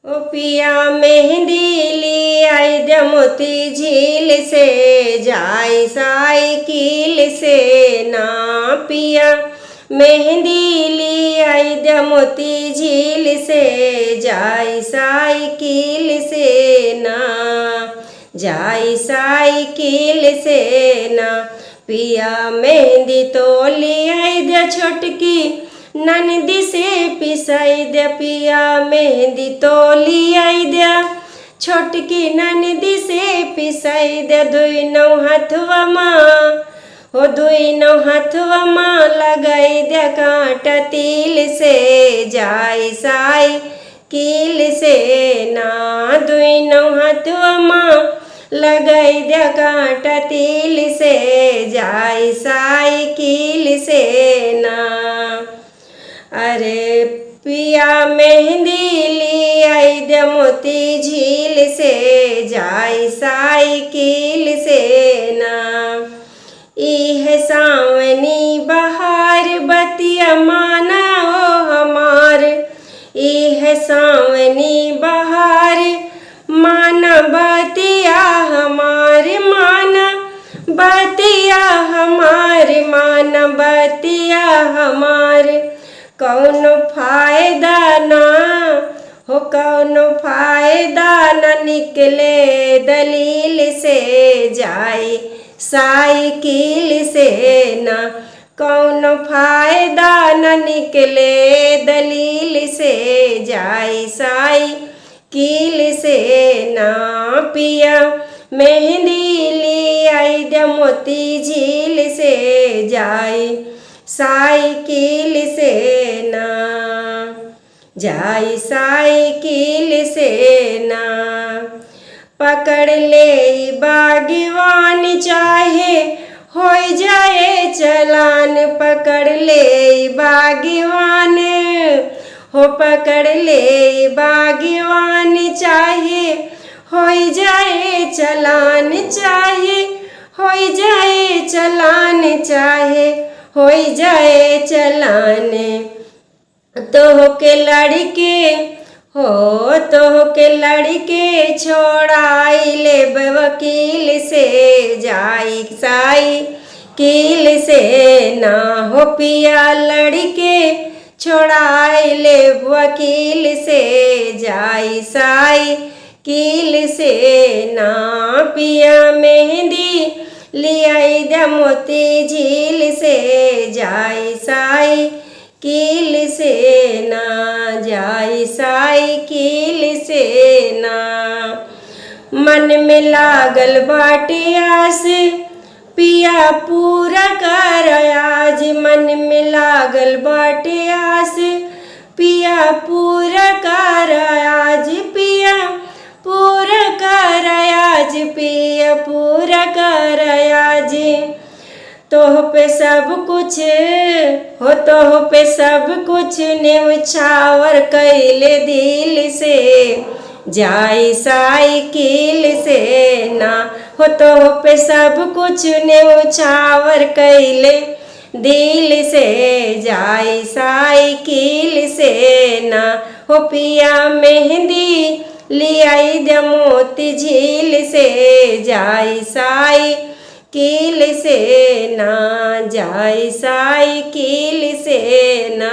ओ पिया मेहंदी ली आई दे मोती झील से, जाई साइकिल से ना। पिया मेहंदी ली आई दे मोती झील से, जाई साइकिल से ना, जाई साइकिल से ना। पिया मेहंदी तो ली आई दे छोटकी ननदी से पिसाई दे, पिया मेहंदी तो ली आई दे छोटकी ननदी से पिसाई दे। दुई नौ हाथवा माँ हो, दुई नौ हाथवा माँ लगाई दे कांटा तिल से, जाई साइकिल से ना। दुई नौ हाथवा माँ लगाई दे कांटा तिल से, जाई साइकिल से ना। अरे पिया मेहंदी ली आई दे मोती झील से, जाई साइकिल से ना। इह सावनी बहार बतिया माना ओ हमार, इह सावनी बहार माना बतिया हमार, माना बतिया हमार, माना बतिया हमार। कौनो फायदा ना हो, कौनो फायदा न निकले दलील से, जाई साइकिल से ना। कौनो फायदा न निकले दलील से, जाई साइकिल से ना। पिया मेहंदी ली आई दे मोती झील से, जाई साइकिल से ना, जाई साइकिल से ना। पकड़ ले बागवान चाहे हो जाए चलान, पकड़ ले बागवान हो, पकड़ ले बागवान चाहे हो जाए चलान, चाहे हो जाए चलान, चाहे हो जाए चलान। तोह के लड़के हो, तोह के लड़के छोड़ाई ले वकील से, जाई साइकिल से ना। हो पिया लड़के छोड़ाई ले वकील से, जाई साइकिल से ना। पिया मेहंदी ली आई दे मोती झील से, जाई साइकिल से ना, जाई साइकिल से ना। मन में लागल बाटे आस पिया पूरा कर आज, मन में लागल बाटे आस पिया पूरा कर आज, पिया पूरा कर आज, पिया पूरा कर आज। तोह पे सब कुछ हो, तोह पे सब कुछ न्यौछावर कैले दिल से, जाई साइकिल से ना। हो तोह पे सब कुछ न्यौछावर कैले दिल से, जाई साइकिल से ना। हो पिया मेहंदी ली आई दे मोती झील से, जाई साइकिल से ना, जाई साइकिल से ना।